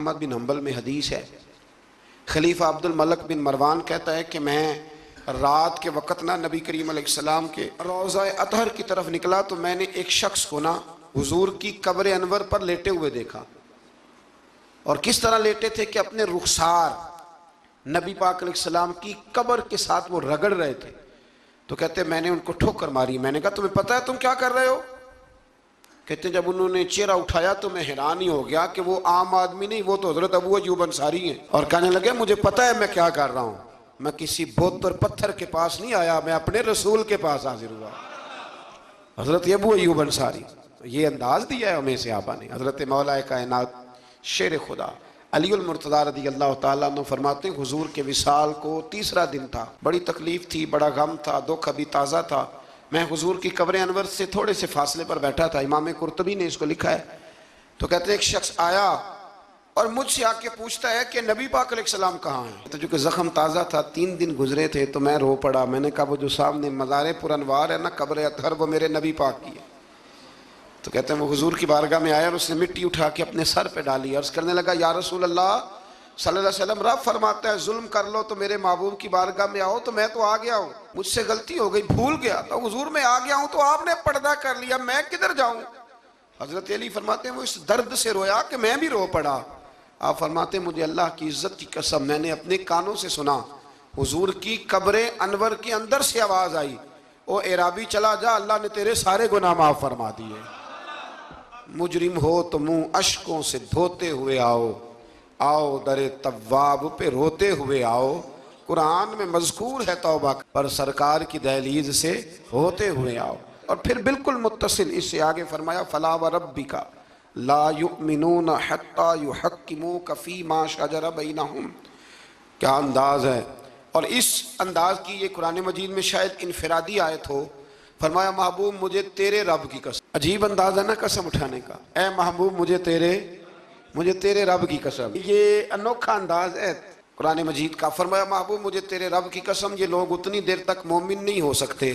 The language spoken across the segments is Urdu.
احمد بن حنبل میں حدیث ہے، خلیفہ عبد الملک بن مروان کہتا ہے کہ میں رات کے وقت نبی کریم علیہ السلام کے روضہ اطہر کی طرف نکلا تو میں نے ایک شخص کو حضور کی قبر انور پر لیٹے ہوئے دیکھا، اور کس طرح لیٹے تھے کہ اپنے رخسار نبی پاک علیہ السلام کی قبر کے ساتھ وہ رگڑ رہے تھے۔ تو کہتے میں نے ان کو ٹھوکر ماری، میں نے کہا تمہیں پتہ ہے تم کیا کر رہے ہو؟ کہتے ہیں جب انہوں نے چہرہ اٹھایا تو میں حیران ہی ہو گیا کہ وہ عام آدمی نہیں، وہ تو حضرت ابو ایوب انصاری ہیں، اور کہنے لگے مجھے پتہ ہے میں کیا کر رہا ہوں، میں کسی بت اور پتھر کے پاس نہیں آیا، میں اپنے رسول کے پاس حاضر ہوا، حضرت ابو ایوب انصاری۔ یہ انداز دیا ہے ہمیں صحابہ نے۔ حضرت مولا کائنات شیر خدا علی المرتضیٰ رضی اللہ تعالیٰ عنہ فرماتے ہیں حضور کے وصال کو تیسرا دن تھا، بڑی تکلیف تھی، بڑا غم تھا، دکھ ابھی تازہ تھا، میں حضور کی قبر انور سے تھوڑے سے فاصلے پر بیٹھا تھا، امام قرطبی نے اس کو لکھا ہے۔ تو کہتے ہیں ایک شخص آیا اور مجھ سے آ کے پوچھتا ہے کہ نبی پاک علیہ السلام کہاں ہیں؟ تو جو کہ زخم تازہ تھا، 3 دن گزرے تھے، تو میں رو پڑا، میں نے کہا وہ جو سامنے مزار پر انوار ہے قبر اطہر، وہ میرے نبی پاک کی ہے۔ تو کہتے ہیں وہ حضور کی بارگاہ میں آیا اور اس نے مٹی اٹھا کے اپنے سر پہ ڈالی، عرض کرنے لگا یا رسول اللہ صلی اللہ علیہ وسلم، رب فرماتا ہے ظلم کر لو تو میرے محبوب کی بارگاہ میں آؤ، تو میں تو آ گیا ہوں، مجھ سے غلطی ہو گئی، بھول گیا، تو حضور میں آ گیا ہوں، تو آپ نے پردہ کر لیا، میں کدھر جاؤں؟ حضرت علی فرماتے ہیں وہ اس درد سے رویا کہ میں بھی رو پڑا۔ آپ فرماتے ہیں مجھے اللہ کی عزت کی قسم میں نے اپنے کانوں سے سنا، حضور کی قبر انور کے اندر سے آواز آئی، او اعرابی چلا جا، اللہ نے تیرے سارے گناہ معاف فرما دیے، مجرم ہو تو منہ اشکوں سے دھوتے ہوئے آؤ، آؤ در تواب پہ روتے ہوئے آؤ، قرآن میں مذکور ہے توبہ پر سرکار کی دہلیز سے ہوتے ہوئے آؤ۔ اور پھر بالکل متصل اس سے آگے فرمایا فلا وربک لا یؤمنون حتی یحکموک فیما شجر بینہم۔ کیا انداز ہے! اور اس انداز کی یہ قرآن مجید میں شاید انفرادی آیت ہو۔ فرمایا محبوب مجھے تیرے رب کی قسم، عجیب انداز ہے نا قسم اٹھانے کا، اے محبوب مجھے تیرے رب کی قسم، یہ انوکھا انداز ہے قرآن مجید کا۔ فرمایا محبوب مجھے تیرے رب کی قسم، یہ لوگ اتنی دیر تک مومن نہیں ہو سکتے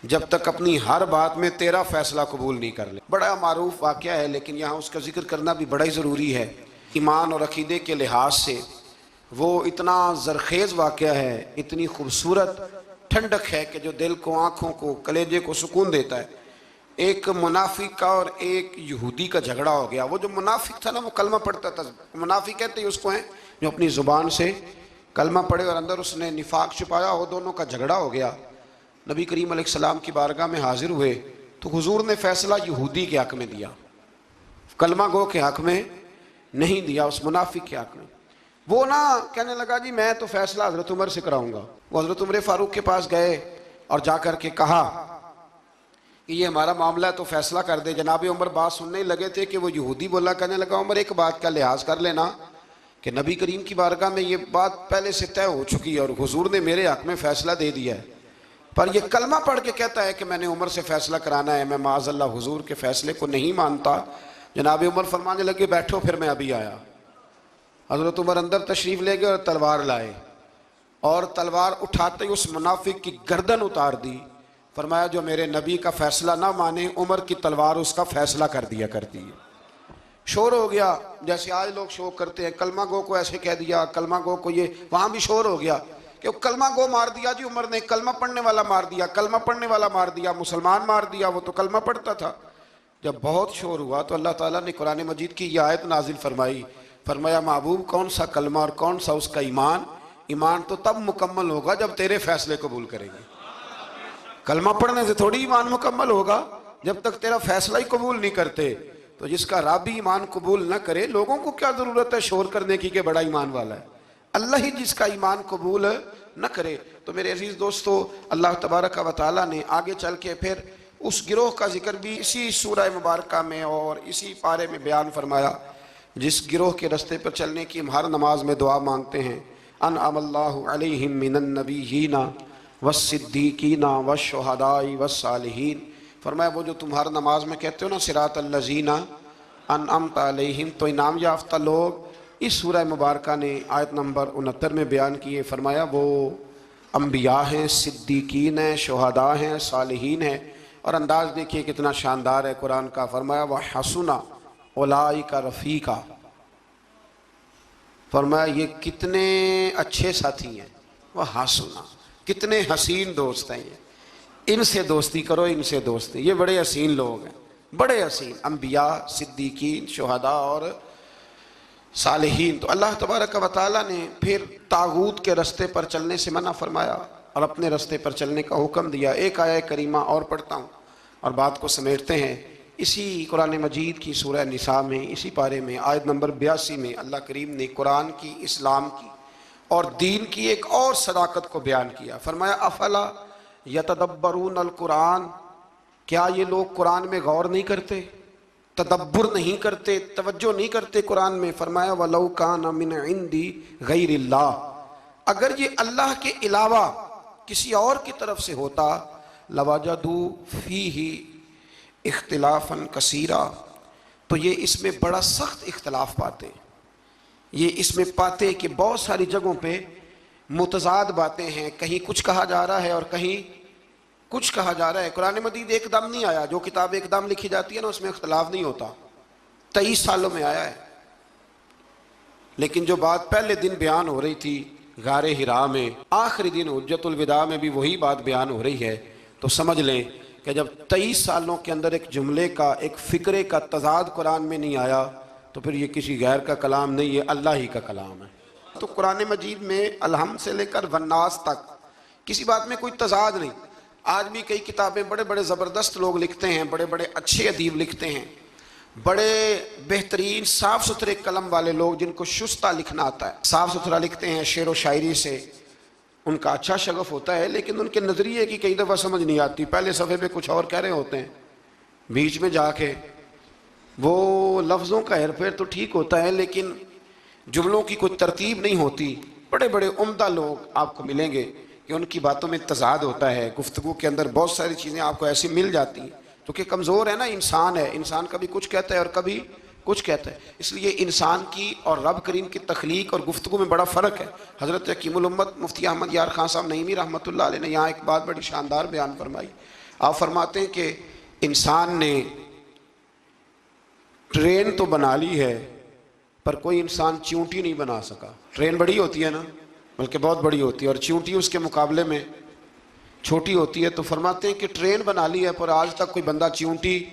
جب تک اپنی ہر بات میں تیرا فیصلہ قبول نہیں کر لے۔ بڑا معروف واقعہ ہے لیکن یہاں اس کا ذکر کرنا بھی بڑا ہی ضروری ہے، ایمان اور عقیدے کے لحاظ سے وہ اتنا زرخیز واقعہ ہے، اتنی خوبصورت ٹھنڈک ہے کہ جو دل کو، آنکھوں کو، کلیجے کو سکون دیتا ہے۔ ایک منافق کا اور ایک یہودی کا جھگڑا ہو گیا۔ وہ جو منافق تھا وہ کلمہ پڑھتا تھا، منافق کہتے ہیں اس کو ہیں جو اپنی زبان سے کلمہ پڑھے اور اندر اس نے نفاق چھپایا، وہ دونوں کا جھگڑا ہو گیا۔ نبی کریم علیہ السلام کی بارگاہ میں حاضر ہوئے تو حضور نے فیصلہ یہودی کے حق میں دیا، کلمہ گو کے حق میں نہیں دیا، اس منافق کے حق میں۔ وہ کہنے لگا جی میں تو فیصلہ حضرت عمر سے کراؤں گا۔ وہ حضرت عمر فاروق کے پاس گئے اور جا کر کے کہا کہ یہ ہمارا معاملہ ہے تو فیصلہ کر دے۔ جناب عمر بات سننے لگے تھے کہ وہ یہودی بولا، کہنے لگا عمر ایک بات کا لحاظ کر لینا کہ نبی کریم کی بارگاہ میں یہ بات پہلے سے طے ہو چکی ہے اور حضور نے میرے حق میں فیصلہ دے دیا ہے، پر یہ کلمہ پڑھ کے کہتا ہے کہ میں نے عمر سے فیصلہ کرانا ہے، میں معاذ اللہ حضور کے فیصلے کو نہیں مانتا۔ جناب عمر فرمانے لگے بیٹھو پھر میں ابھی آیا۔ حضرت عمر اندر تشریف لے گئے اور تلوار لائے، اور تلوار اٹھاتے ہی اس منافق کی گردن اتار دی۔ فرمایا جو میرے نبی کا فیصلہ نہ مانے، عمر کی تلوار اس کا فیصلہ کر دیا کرتی ہے۔ شور ہو گیا جیسے آج لوگ شور کرتے ہیں، کلمہ گو کو ایسے کہہ دیا، کلمہ گو کو یہ، وہاں بھی شور ہو گیا کہ کلمہ گو مار دیا جی عمر نے، کلمہ پڑھنے والا مار دیا، کلمہ پڑھنے والا مار دیا، مسلمان مار دیا، وہ تو کلمہ پڑھتا تھا۔ جب بہت شور ہوا تو اللہ تعالیٰ نے قرآن مجید کی یہ آیت نازل فرمائی، فرمایا محبوب کون سا کلمہ اور کون سا اس کا ایمان؟ ایمان تو تب مکمل ہوگا جب تیرے فیصلے قبول کریں گے۔ کلمہ پڑھنے سے تھوڑی ایمان مکمل ہوگا جب تک تیرا فیصلہ ہی قبول نہیں کرتے۔ تو جس کا رب ہی ایمان قبول نہ کرے، لوگوں کو کیا ضرورت ہے شور کرنے کی کہ بڑا ایمان والا ہے؟ اللہ ہی جس کا ایمان قبول نہ کرے۔ تو میرے عزیز دوستو، اللہ تبارک و تعالیٰ نے آگے چل کے پھر اس گروہ کا ذکر بھی اسی سورہ مبارکہ میں اور اسی پارے میں بیان فرمایا جس گروہ کے رستے پر چلنے کی ہم ہر نماز میں دعا مانگتے ہیں، انعم اللہ علیہم من النبیین والصدیقین والشہداء والصالحین۔ فرمایا وہ جو تم ہر نماز میں کہتے ہو نا صراط الذین انعمت علیہم، تو انعام یافتہ لوگ اس سورہ مبارکہ نے آیت نمبر 69 میں بیان کیے۔ فرمایا وہ انبیاء ہیں، صدیقین ہیں، شہداء ہیں، صالحین ہیں، اور انداز دیکھیے کتنا شاندار ہے قرآن کا۔ فرمایا وَحَسُنَ أُولَٰئِكَ رَفِیقًا، فرمایا یہ کتنے اچھے ساتھی ہیں، وہ حسنا، کتنے حسین دوست ہیں یہ، ان سے دوستی کرو، ان سے دوستی، یہ بڑے حسین لوگ ہیں، بڑے حسین، انبیاء، صدیقین، شہداء اور صالحین۔ تو اللہ تبارک و تعالیٰ نے پھر طاغوت کے رستے پر چلنے سے منع فرمایا اور اپنے رستے پر چلنے کا حکم دیا۔ ایک آیہ کریمہ اور پڑھتا ہوں اور بات کو سمیٹتے ہیں۔ اسی قرآن مجید کی سورہ نساء میں، اسی پارے میں آیت نمبر 82 میں اللہ کریم نے قرآن کی، اسلام کی اور دین کی ایک اور صداقت کو بیان کیا۔ فرمایا افلا یتدبرون القرآن، کیا یہ لوگ قرآن میں غور نہیں کرتے، تدبر نہیں کرتے، توجہ نہیں کرتے قرآن میں؟ فرمایا وَلَوْ كَانَ مِنْ عِنْدِ غَيْرِ اللَّهِ، اگر یہ اللہ کے علاوہ کسی اور کی طرف سے ہوتا، لَوَجَدُوا فِيهِ اختلافاً کثیرا، تو یہ اس میں بڑا سخت اختلاف پاتے، یہ اس میں پاتے کہ بہت ساری جگہوں پہ متضاد باتیں ہیں، کہیں کچھ کہا جا رہا ہے اور کہیں کچھ کہا جا رہا ہے۔ قرآن مجید ایک دم نہیں آیا، جو کتاب ایک دم لکھی جاتی ہے نا اس میں اختلاف نہیں ہوتا، 23 سالوں میں آیا ہے۔ لیکن جو بات پہلے دن بیان ہو رہی تھی غار حرا میں، آخری دن حجت الوداع میں بھی وہی بات بیان ہو رہی ہے، تو سمجھ لیں کہ جب 23 سالوں کے اندر ایک جملے کا، ایک فکرے کا تضاد قرآن میں نہیں آیا تو پھر یہ کسی غیر کا کلام نہیں، یہ اللہ ہی کا کلام ہے۔ تو قرآن مجید میں الحمد سے لے کر والناس تک کسی بات میں کوئی تضاد نہیں۔ آج بھی کئی کتابیں بڑے بڑے زبردست لوگ لکھتے ہیں، بڑے بڑے اچھے ادیب لکھتے ہیں، بڑے بہترین صاف ستھرے قلم والے لوگ جن کو شستہ لکھنا آتا ہے، صاف ستھرا لکھتے ہیں، شعر و شاعری سے ان کا اچھا شغف ہوتا ہے، لیکن ان کے نظریے کی کئی دفعہ سمجھ نہیں آتی۔ پہلے صفحے پہ کچھ اور کہہ رہے ہوتے ہیں، بیچ میں جا کے وہ لفظوں کا ہیر پھیر تو ٹھیک ہوتا ہے لیکن جملوں کی کوئی ترتیب نہیں ہوتی۔ بڑے بڑے عمدہ لوگ آپ کو ملیں گے کہ ان کی باتوں میں تضاد ہوتا ہے، گفتگو کے اندر بہت ساری چیزیں آپ کو ایسی مل جاتی ہیں، کیونکہ کمزور ہے نا، انسان ہے، انسان کبھی کچھ کہتا ہے اور کبھی کچھ کہتا ہے۔ اس لیے انسان کی اور رب کریم کی تخلیق اور گفتگو میں بڑا فرق ہے۔ حضرت حکیم الامت مفتی احمد یار خان صاحب نعیمی رحمۃ اللہ علیہ نے یہاں ایک بات بڑی شاندار بیان فرمائی۔ آپ فرماتے ہیں کہ انسان نے ٹرین تو بنا لی ہے پر کوئی انسان چیونٹی نہیں بنا سکا۔ ٹرین بڑی ہوتی ہے نا، بلکہ بہت بڑی ہوتی ہے، اور چیونٹی اس کے مقابلے میں چھوٹی ہوتی ہے۔ تو فرماتے ہیں کہ ٹرین بنا لی ہے پر آج تک کوئی بندہ چیونٹی،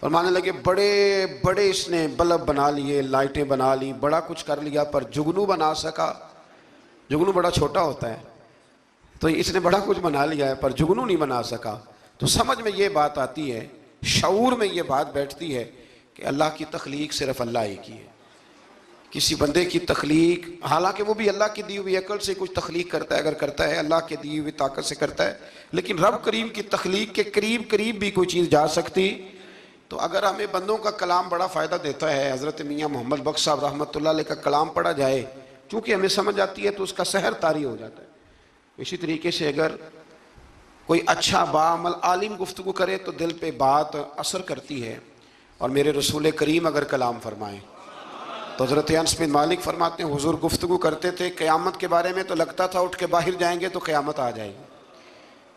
فرمانے لگے بڑے بڑے اس نے بلب بنا لیے، لائٹیں بنا لی، بڑا کچھ کر لیا، پر جگنو بنا سکا؟ جگنو بڑا چھوٹا ہوتا ہے، تو اس نے بڑا کچھ بنا لیا ہے پر جگنو نہیں بنا سکا۔ تو سمجھ میں یہ بات آتی ہے، شعور میں یہ بات بیٹھتی ہے کہ اللہ کی تخلیق صرف اللہ ہی کی ہے۔ کسی بندے کی تخلیق، حالانکہ وہ بھی اللہ کی دی ہوئی عقل سے کچھ تخلیق کرتا ہے، اگر کرتا ہے اللہ کی دی ہوئی طاقت سے کرتا ہے، لیکن رب کریم کی تخلیق کے قریب قریب بھی کوئی چیز جا سکتی۔ تو اگر ہمیں بندوں کا کلام بڑا فائدہ دیتا ہے، حضرت میاں محمد بخش صاحب رحمۃ اللہ علیہ کا کلام پڑھا جائے، چونکہ ہمیں سمجھ آتی ہے تو اس کا سحر طاری ہو جاتا ہے۔ اسی طریقے سے اگر کوئی اچھا باعمل عالم گفتگو کرے تو دل پہ بات اثر کرتی ہے، اور میرے رسول کریم اگر کلام فرمائیں تو حضرت انس بن مالک فرماتے ہیں حضور گفتگو کرتے تھے قیامت کے بارے میں تو لگتا تھا اٹھ کے باہر جائیں گے تو قیامت آ جائے گی۔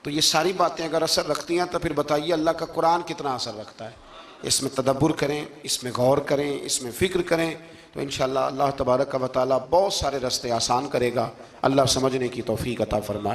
تو یہ ساری باتیں اگر اثر رکھتی ہیں تو پھر بتائیے اللہ کا قرآن کتنا اثر رکھتا ہے۔ اس میں تدبر کریں، اس میں غور کریں، اس میں فکر کریں، تو انشاءاللہ اللہ تبارک و تعالیٰ بہت سارے راستے آسان کرے گا۔ اللہ سمجھنے کی توفیق عطا فرمائے۔